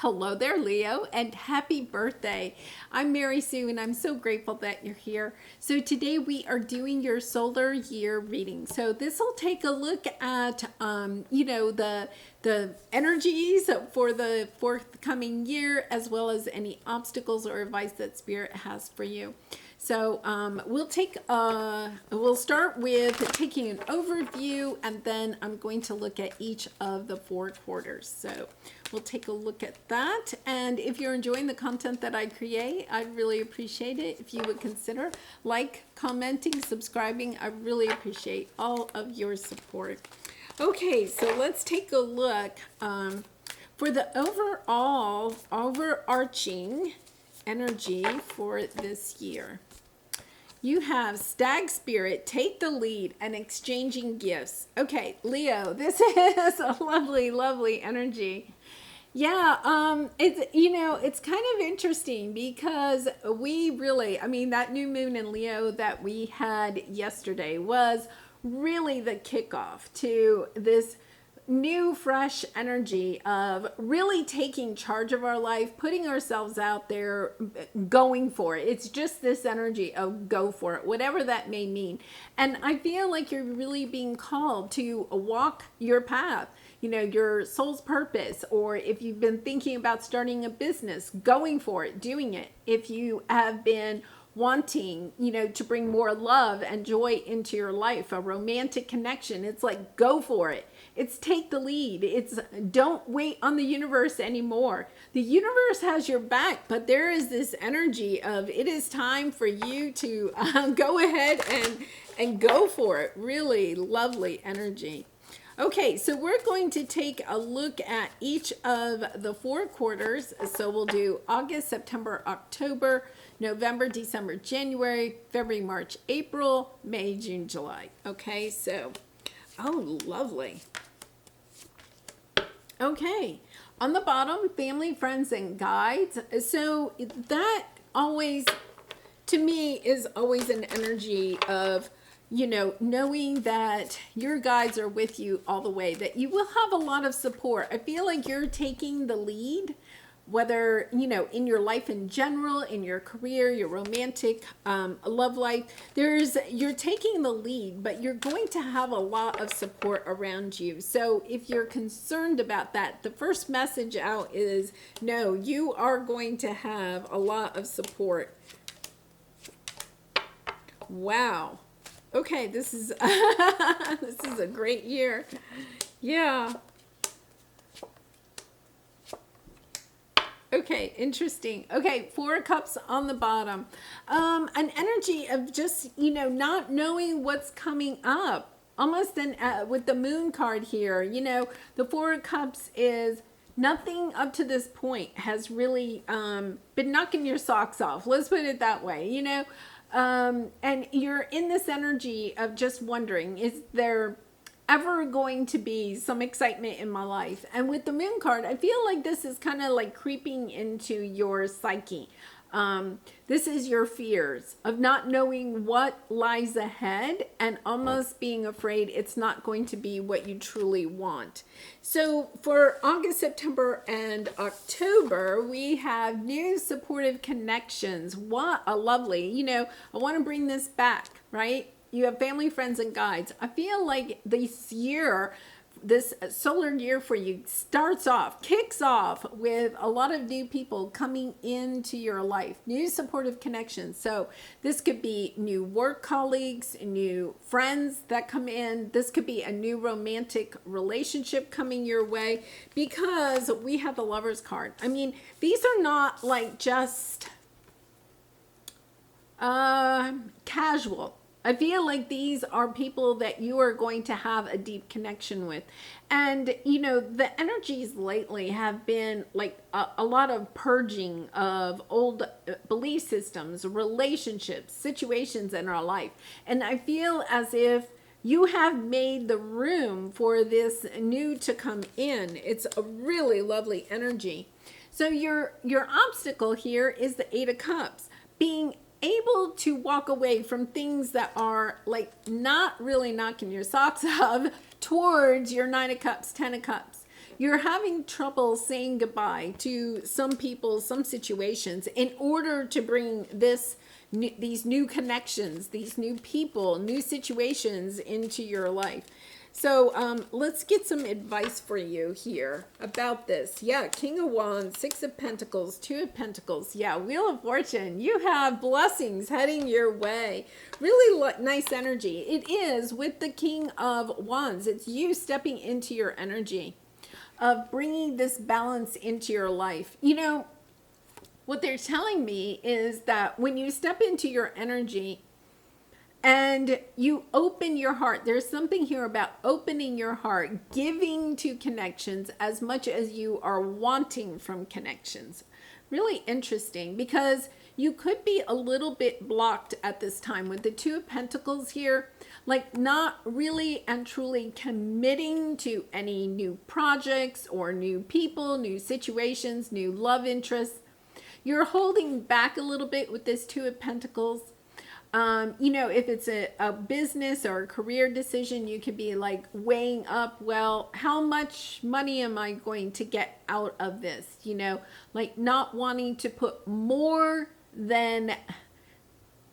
Hello there, Leo, and happy birthday. I'm Mary Sue, and I'm so grateful that you're here. So today we are doing your solar year reading. So this will take a look at, the energies for the forthcoming year, as well as any obstacles or advice that Spirit has for you. So we'll start with taking an overview, and then I'm going to look at each of the 4 quarters. So we'll take a look at that. And if you're enjoying the content that I create, I'd really appreciate it if you would consider commenting, subscribing. I really appreciate all of your support. Okay, so let's take a look for the overarching energy for this year. You have Stag Spirit, take the lead, and exchanging gifts. Okay, Leo, this is a lovely, lovely energy. Yeah, it's kind of interesting because that new moon in Leo that we had yesterday was really the kickoff to this new fresh energy of really taking charge of our life, putting ourselves out there, going for it. It's just this energy of go for it, whatever that may mean. And I feel like you're really being called to walk your path, your soul's purpose. Or if you've been thinking about starting a business, going for it, doing it. If you have been wanting, to bring more love and joy into your life, a romantic connection, it's like, go for it. It's take the lead. It's don't wait on the universe anymore. The universe has your back, but there is this energy of it is time for you to go ahead and go for it. Really lovely energy. Okay, so we're going to take a look at each of the 4 quarters. So we'll do August, September, October, November, December, January, February, March, April, May, June, July. Okay, so, oh, lovely. Okay, on the bottom, family, friends, and guides. So that always, to me, is always an energy of, knowing that your guides are with you all the way, that you will have a lot of support. I feel like you're taking the lead, whether, in your life in general, in your career, your romantic love life, you're taking the lead, but you're going to have a lot of support around you. So if you're concerned about that, the first message out is, no, you are going to have a lot of support. Wow. Okay, this is this is a great year. Yeah. Okay, interesting. Okay, 4 cups on the bottom. An energy of just, not knowing what's coming up. Almost with the moon card here, the 4 cups is nothing up to this point has really been knocking your socks off. Let's put it that way, and you're in this energy of just wondering, is there ever going to be some excitement in my life? And with the moon card, I feel like this is kind of like creeping into your psyche. This is your fears of not knowing what lies ahead and almost being afraid it's not going to be what you truly want. So for August, September, and October, we have new supportive connections. What a lovely, I want to bring this back, right? You have family, friends, and guides. I feel like this solar year for you kicks off with a lot of new people coming into your life, new supportive connections. So this could be new work colleagues, new friends that come in. This could be a new romantic relationship coming your way, because we have the Lovers card. I mean, these are not like just casual. I feel like these are people that you are going to have a deep connection with. And, the energies lately have been like a lot of purging of old belief systems, relationships, situations in our life. And I feel as if you have made the room for this new to come in. It's a really lovely energy. So your obstacle here is the 8 of Cups, being able to walk away from things that are like not really knocking your socks off towards your 9 of Cups, 10 of Cups. you're having trouble saying goodbye to some people, some situations, in order to bring these new connections, these new people, new situations into your life. So let's get some advice for you here about this. Yeah, King of Wands, Six of Pentacles, Two of Pentacles. Yeah, Wheel of Fortune. You have blessings heading your way. Really nice energy. It is with the King of Wands. It's you stepping into your energy of bringing this balance into your life. You know, what they're telling me is that when you step into your energy, and you open your heart. There's something here about opening your heart, giving to connections as much as you are wanting from connections. Really interesting, because you could be a little bit blocked at this time with the Two of Pentacles here, like not really and truly committing to any new projects or new people, new situations, new love interests. You're holding back a little bit with this Two of Pentacles. You know, if it's a business or a career decision, you could be like weighing up, well, how much money am I going to get out of this? You know, like not wanting to put more than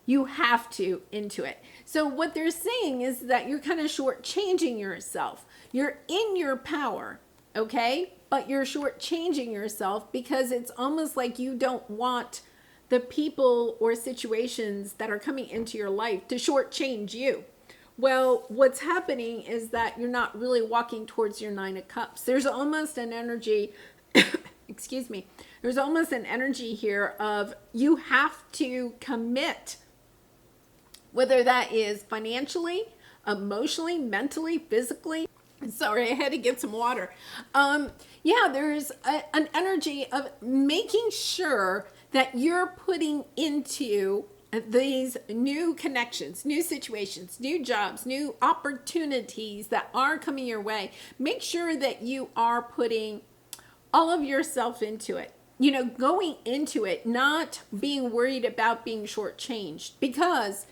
you have to into it. So what they're saying is that you're kind of shortchanging yourself. You're in your power, okay? But you're shortchanging yourself because it's almost like you don't want the people or situations that are coming into your life to shortchange you. Well, what's happening is that you're not really walking towards your Nine of Cups. There's almost an energy, excuse me, there's almost an energy here of you have to commit, whether that is financially, emotionally, mentally, physically. Sorry, I had to get some water. Yeah, there's an energy of making sure that you're putting into these new connections, new situations, new jobs, new opportunities that are coming your way. Make sure that you are putting all of yourself into it. You know, going into it, not being worried about being shortchanged, because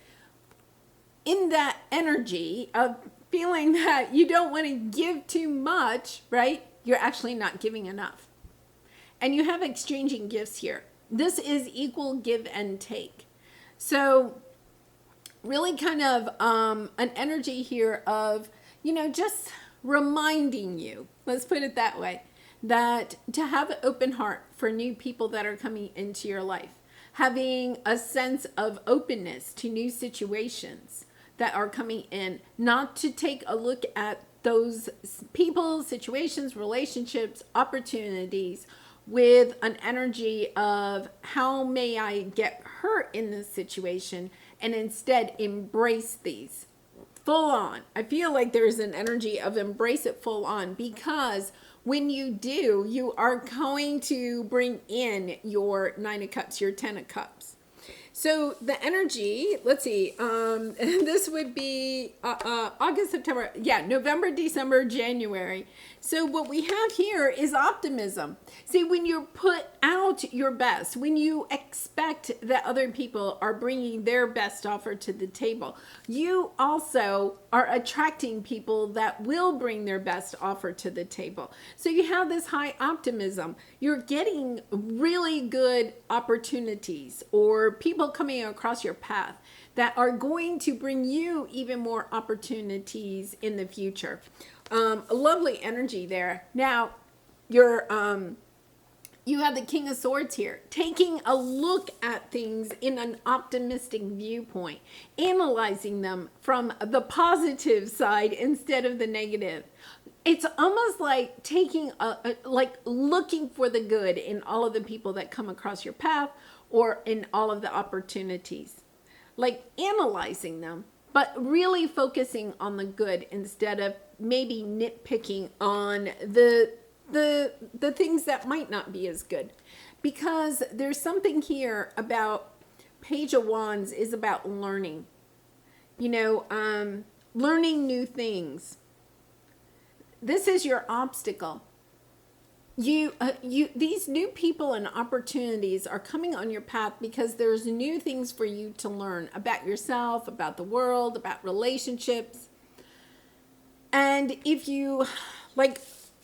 in that energy of feeling that you don't want to give too much, right? You're actually not giving enough. And you have exchanging gifts here. This is equal give and take. So really kind of an energy here of, you know, just reminding you, let's put it that way, that to have an open heart for new people that are coming into your life, having a sense of openness to new situations that are coming in, not to take a look at those people, situations, relationships, opportunities with an energy of how may I get hurt in this situation, and instead embrace these full on. I feel like there's an energy of embrace it full on, because when you do, you are going to bring in your Nine of Cups, your Ten of Cups. So the energy, let's see, this would be August, September, yeah, November, December, January. So what we have here is optimism. See, when you put out your best, when you expect that other people are bringing their best offer to the table, you also are attracting people that will bring their best offer to the table. So you have this high optimism. You're getting really good opportunities or people coming across your path that are going to bring you even more opportunities in the future. A lovely energy there. Now, you have the King of Swords here, taking a look at things in an optimistic viewpoint, analyzing them from the positive side instead of the negative. It's almost like taking like looking for the good in all of the people that come across your path or in all of the opportunities, like analyzing them, but really focusing on the good instead of maybe nitpicking on the things that might not be as good. Because there's something here about Page of Wands is about learning, you know, learning new things. This is your obstacle. These new people and opportunities are coming on your path because there's new things for you to learn about yourself, about the world, about relationships. And if you like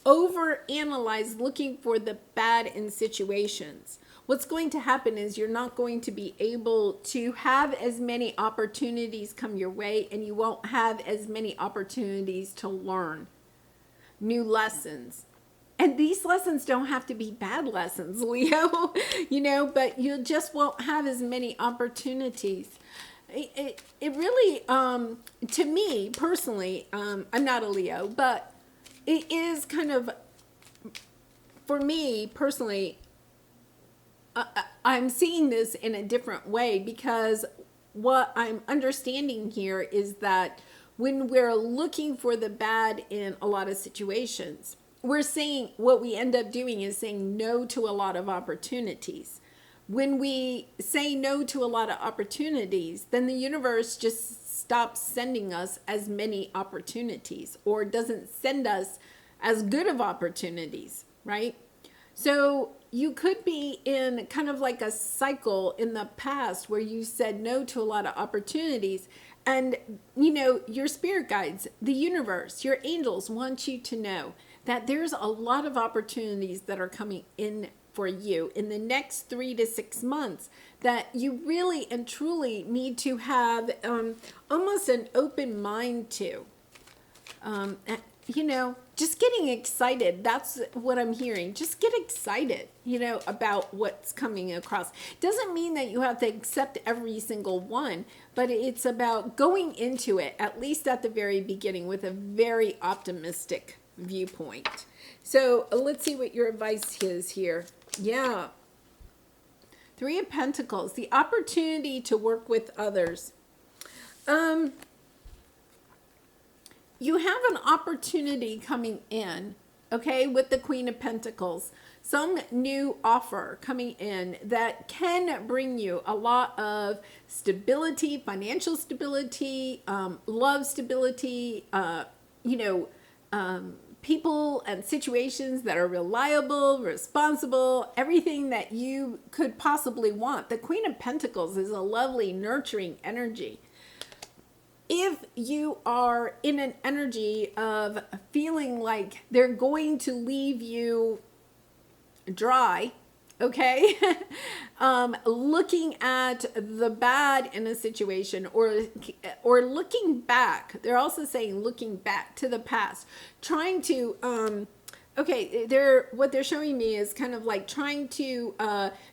overanalyze looking for the bad in situations, what's going to happen is you're not going to be able to have as many opportunities come your way, and you won't have as many opportunities to learn new lessons. And these lessons don't have to be bad lessons, Leo, but you just won't have as many opportunities. It really, to me personally, I'm not a Leo, but it is kind of, for me personally, I'm seeing this in a different way, because what I'm understanding here is that when we're looking for the bad in a lot of situations, we're saying, what we end up doing is saying no to a lot of opportunities. When we say no to a lot of opportunities, then the universe just stops sending us as many opportunities, or doesn't send us as good of opportunities, right? So you could be in kind of like a cycle in the past where you said no to a lot of opportunities. And, your spirit guides, the universe, your angels want you to know that there's a lot of opportunities that are coming in for you in the next 3 to 6 months that you really and truly need to have almost an open mind to. Just getting excited. That's what I'm hearing. Just get excited, about what's coming across. Doesn't mean that you have to accept every single one, but it's about going into it, at least at the very beginning, with a very optimistic viewpoint. So let's see what your advice is here. Yeah. 3 of Pentacles, the opportunity to work with others. You have an opportunity coming in, okay, with the Queen of Pentacles. Some new offer coming in that can bring you a lot of stability, financial stability, love stability, people and situations that are reliable, responsible, everything that you could possibly want. The Queen of Pentacles is a lovely, nurturing energy. If you are in an energy of feeling like they're going to leave you dry, okay, looking at the bad in a situation, or looking back, they're also saying looking back to the past, trying to what they're showing me is kind of like trying to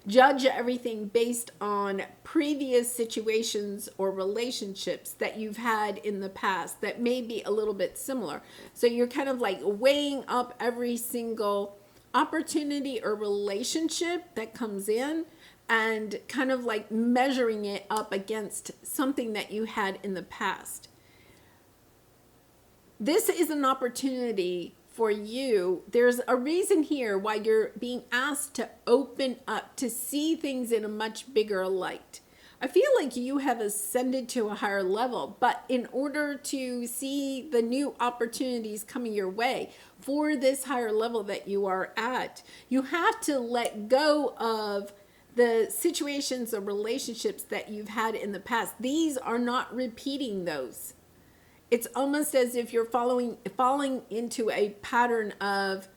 judge everything based on previous situations or relationships that you've had in the past that may be a little bit similar. So you're kind of like weighing up every single opportunity or relationship that comes in, and kind of like measuring it up against something that you had in the past. This is an opportunity for you. There's a reason here why you're being asked to open up, to see things in a much bigger light. I feel like you have ascended to a higher level, but in order to see the new opportunities coming your way for this higher level that you are at, you have to let go of the situations or relationships that you've had in the past. These are not repeating those. It's almost as if you're falling into a pattern of,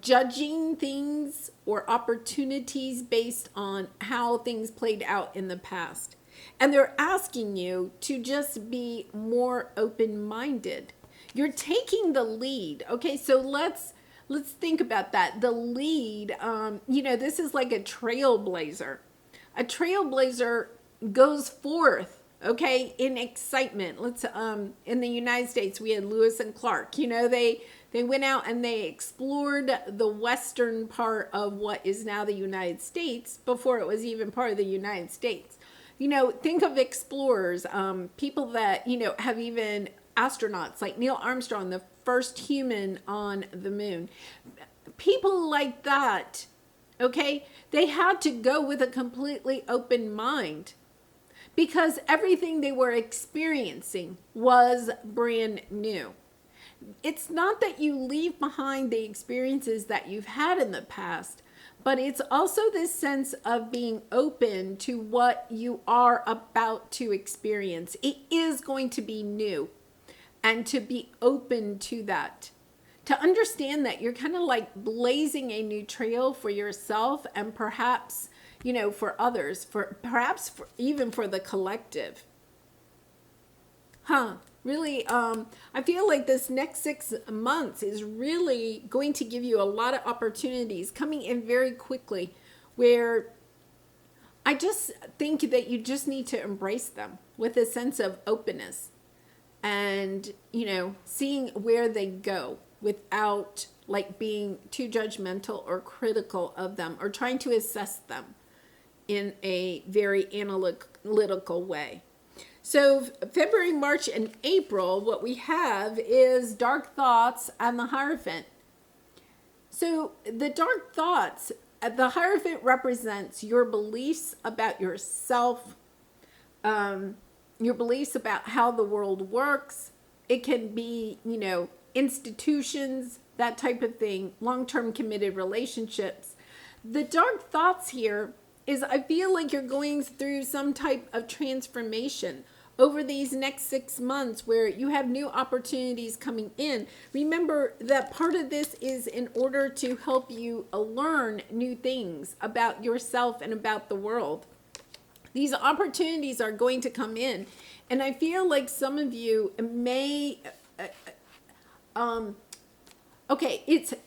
judging things or opportunities based on how things played out in the past. And they're asking you to just be more open-minded. You're taking the lead. Okay, so let's think about that. The lead, this is like a trailblazer. A trailblazer goes forth, okay, in excitement. Let's in the United States, we had Lewis and Clark. They went out and they explored the western part of what is now the United States before it was even part of the United States. Think of explorers, people that, have even astronauts like Neil Armstrong, the first human on the moon. People like that, okay, they had to go with a completely open mind, because everything they were experiencing was brand new. It's not that you leave behind the experiences that you've had in the past, but it's also this sense of being open to what you are about to experience. It is going to be new, and to be open to that, to understand that you're kind of like blazing a new trail for yourself and perhaps, for others, even for the collective. Really, I feel like this next 6 months is really going to give you a lot of opportunities coming in very quickly, where I just think that you just need to embrace them with a sense of openness and, seeing where they go without like being too judgmental or critical of them or trying to assess them in a very analytical way. So February, March, and April, what we have is dark thoughts and the Hierophant. So the dark thoughts, the Hierophant represents your beliefs about yourself, your beliefs about how the world works. It can be, institutions, that type of thing, long-term committed relationships. The dark thoughts here is I feel like you're going through some type of transformation over these next 6 months where you have new opportunities coming in. Remember that part of this is in order to help you learn new things about yourself and about the world. These opportunities are going to come in. And I feel like some of you may,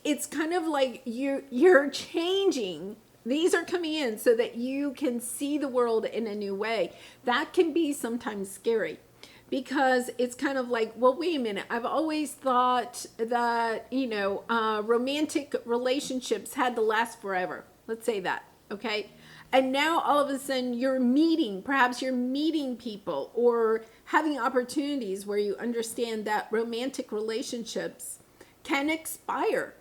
it's kind of like you're changing. These are coming in so that you can see the world in a new way. That can be sometimes scary because it's kind of like, well, wait a minute. I've always thought that, romantic relationships had to last forever. Let's say that, okay? And now all of a sudden perhaps you're meeting people or having opportunities where you understand that romantic relationships can expire,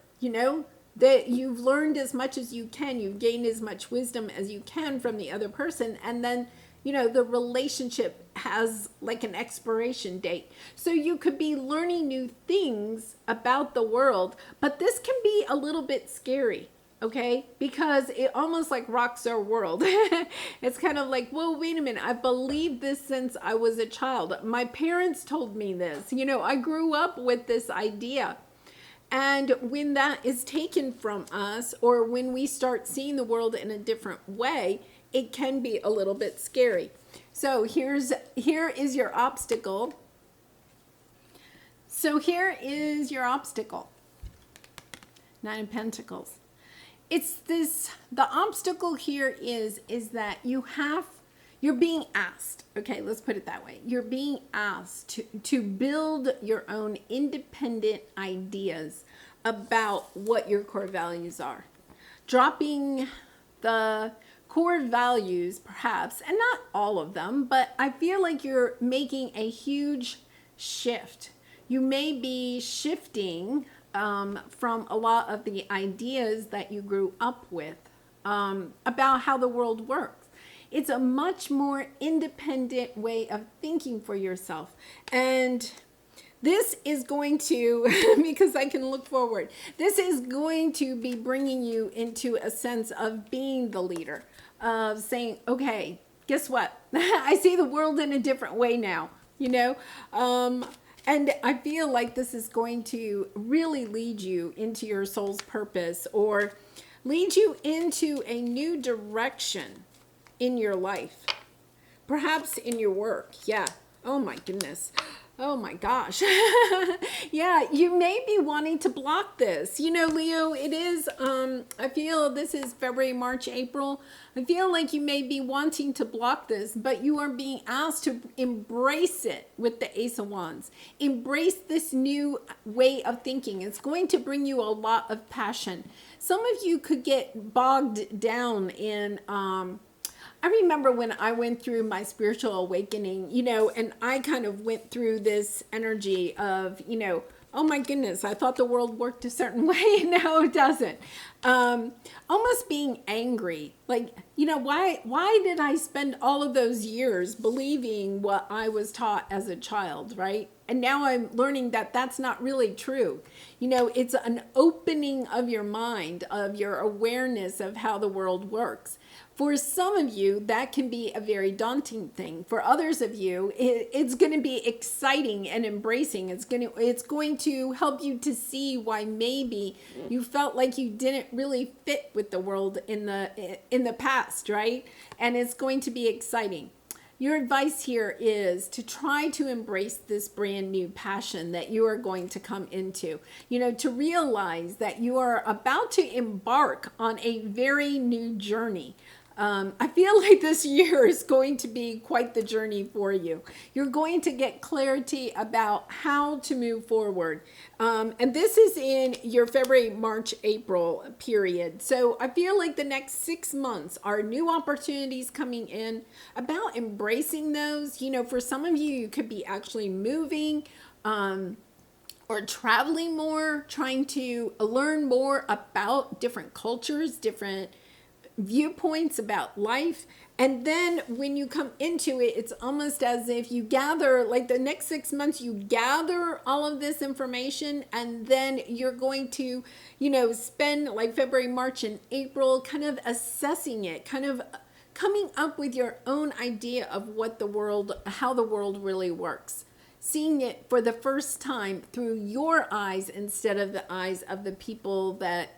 that you've learned as much as you can, you've gained as much wisdom as you can from the other person, and then, the relationship has like an expiration date. So you could be learning new things about the world, but this can be a little bit scary, okay? Because it almost like rocks our world. It's kind of like, whoa, wait a minute, I believed this since I was a child. My parents told me this, I grew up with this idea. And when that is taken from us, or when we start seeing the world in a different way, it can be a little bit scary. So here is your obstacle. Nine of Pentacles. The obstacle here is that you're being asked, okay, let's put it that way. You're being asked to build your own independent ideas about what your core values are. Dropping the core values, perhaps, and not all of them, but I feel like you're making a huge shift. You may be shifting from a lot of the ideas that you grew up with about how the world works. It's a much more independent way of thinking for yourself. And this is going to, because I can look forward, this is going to be bringing you into a sense of being the leader, of saying, okay, guess what? I see the world in a different way now, and I feel like this is going to really lead you into your soul's purpose or lead you into a new direction in your life, perhaps in your work. Yeah. Oh my goodness. Oh my gosh. Yeah, you may be wanting to block this. Leo, it is, I feel this is February, March, April. I feel like you may be wanting to block this, but you are being asked to embrace it with the Ace of Wands. Embrace this new way of thinking. It's going to bring you a lot of passion. Some of you could get bogged down in, I remember when I went through my spiritual awakening, and I kind of went through this energy of, oh my goodness, I thought the world worked a certain way and now it doesn't. Almost being angry. Like, why did I spend all of those years believing what I was taught as a child, right? And now I'm learning that that's not really true. It's an opening of your mind, of your awareness of how the world works. For some of you, that can be a very daunting thing. For others of you, it's going to be exciting and embracing. It's going to help you to see why maybe you felt like you didn't really fit with the world in the past, right? And it's going to be exciting. Your advice here is to try to embrace this brand new passion that you are going to come into. To realize that you are about to embark on a very new journey. I feel like this year is going to be quite the journey for you. You're going to get clarity about how to move forward. And this is in your February, March, April period. So I feel like the next 6 months are new opportunities coming in, about embracing those. For some of you, you could be actually moving, or traveling more, trying to learn more about different cultures, different viewpoints about life. And then when you come into it, it's almost as if you gather, like the next 6 months, you gather all of this information, and then you're going to, spend like February, March, and April kind of assessing it, kind of coming up with your own idea of how the world really works. Seeing it for the first time through your eyes instead of the eyes of the people that,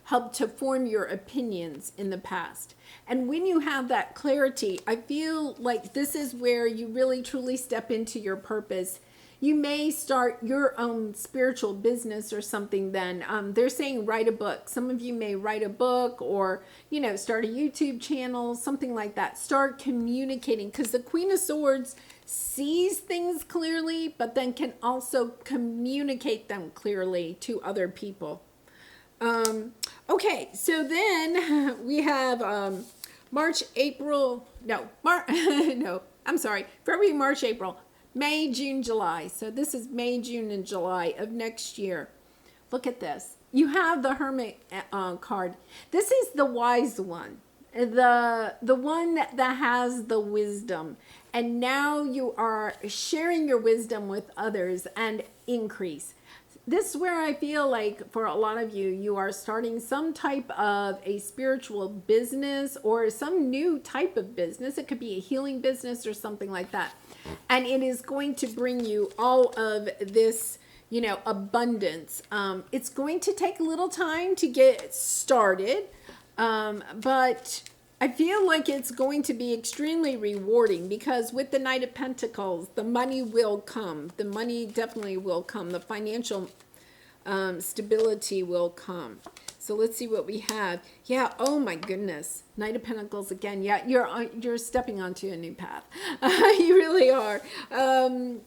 helped to form your opinions in the past. And when you have that clarity, I feel like this is where you really truly step into your purpose. You may start your own spiritual business or something then. They're saying write a book. Some of you may write a book, or, start a YouTube channel, something like that. Start communicating, because the Queen of Swords sees things clearly, but then can also communicate them clearly to other people. Okay, so then we have March, April, February, March, April, May, June, July. So this is May, June, and July of next year. Look at this. You have the Hermit card. This is the wise one, the one that has the wisdom. And now you are sharing your wisdom with others and increase. This is where I feel like for a lot of you, you are starting some type of a spiritual business or some new type of business. It could be a healing business or something like that. And it is going to bring you all of this, abundance. It's going to take a little time to get started, but I feel like it's going to be extremely rewarding, because with the Knight of Pentacles, the money will come. The money definitely will come. The financial stability will come. So let's see what we have. Yeah, oh my goodness. Knight of Pentacles again. Yeah, you're stepping onto a new path. You really are.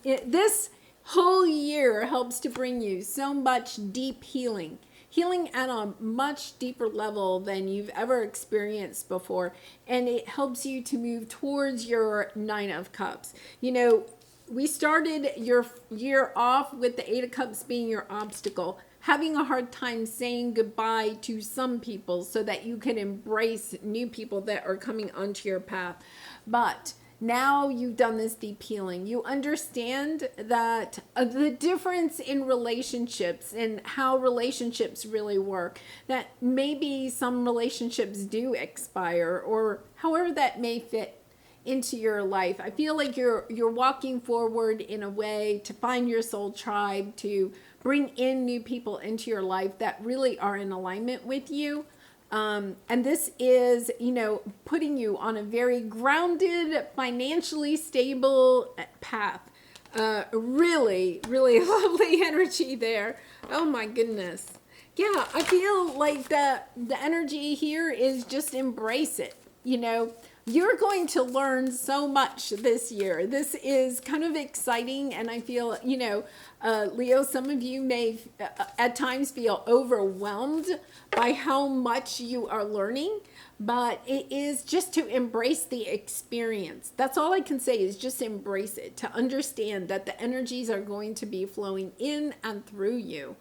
This whole year helps to bring you so much deep healing. Healing at a much deeper level than you've ever experienced before. And it helps you to move towards your 9 of Cups. We started your year off with the 8 of Cups being your obstacle. Having a hard time saying goodbye to some people so that you can embrace new people that are coming onto your path. But now you've done this deep healing. You understand that the difference in relationships and how relationships really work, that maybe some relationships do expire, or however that may fit into your life. I feel like you're walking forward in a way to find your soul tribe, to bring in new people into your life that really are in alignment with you. And this is, putting you on a very grounded, financially stable path. Really, really lovely energy there. Oh my goodness. Yeah, I feel like the energy here is just embrace it. You're going to learn so much this year. This is kind of exciting, and I feel, Leo, some of you may at times feel overwhelmed by how much you are learning, but it is just to embrace the experience. That's all I can say, is just embrace it, to understand that the energies are going to be flowing in and through you.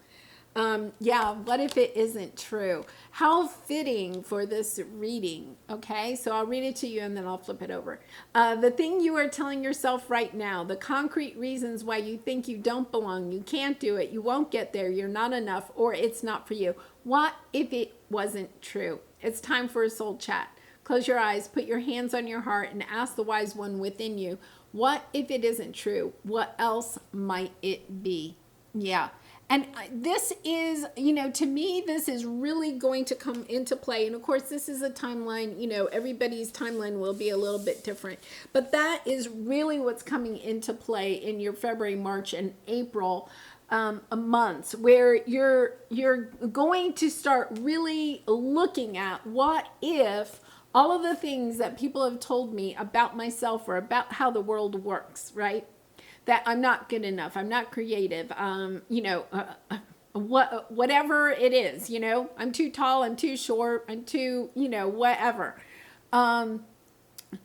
Yeah, what if it isn't true? How fitting for this reading. Okay, so I'll read it to you and then I'll flip it over. The thing you are telling yourself right now, the concrete reasons why you think you don't belong, you can't do it, you won't get there, you're not enough, or it's not for you. What if it wasn't true? It's time for a soul chat. Close your eyes, put your hands on your heart, and ask the wise one within you, what if it isn't true? What else might it be? Yeah. And this is, to me, this is really going to come into play. And of course, this is a timeline, everybody's timeline will be a little bit different. But that is really what's coming into play in your February, March, and April months, where you're going to start really looking at what if all of the things that people have told me about myself or about how the world works, right? That I'm not good enough, I'm not creative, whatever it is, I'm too tall, I'm too short, I'm too, whatever.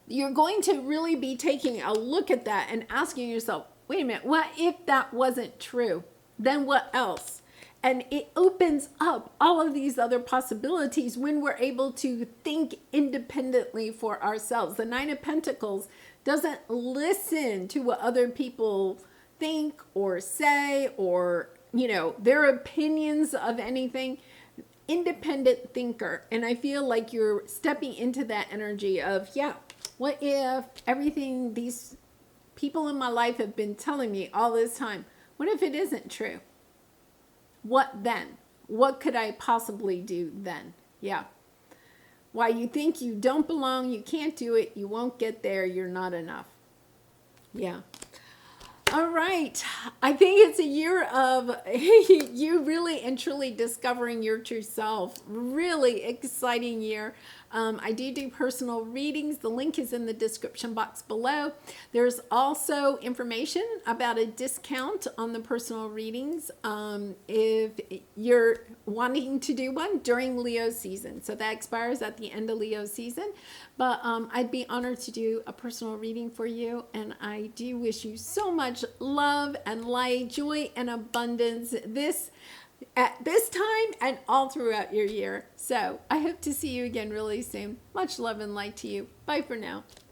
You're going to really be taking a look at that and asking yourself, wait a minute, what if that wasn't true? Then what else? And it opens up all of these other possibilities when we're able to think independently for ourselves. The Nine of Pentacles doesn't listen to what other people think or say or, their opinions of anything. Independent thinker. And I feel like you're stepping into that energy of, what if everything these people in my life have been telling me all this time, what if it isn't true? What then? What could I possibly do then? Yeah. Why you think you don't belong, you can't do it, you won't get there, you're not enough. Yeah. All right. I think it's a year of you really and truly discovering your true self. Really exciting year. I do personal readings. The link is in the description box below. There's also information about a discount on the personal readings if you're wanting to do one during Leo season. So that expires at the end of Leo season. But I'd be honored to do a personal reading for you. And I do wish you so much love and light, joy and abundance at this time and all throughout your year. So I hope to see you again really soon. Much love and light to you. Bye for now.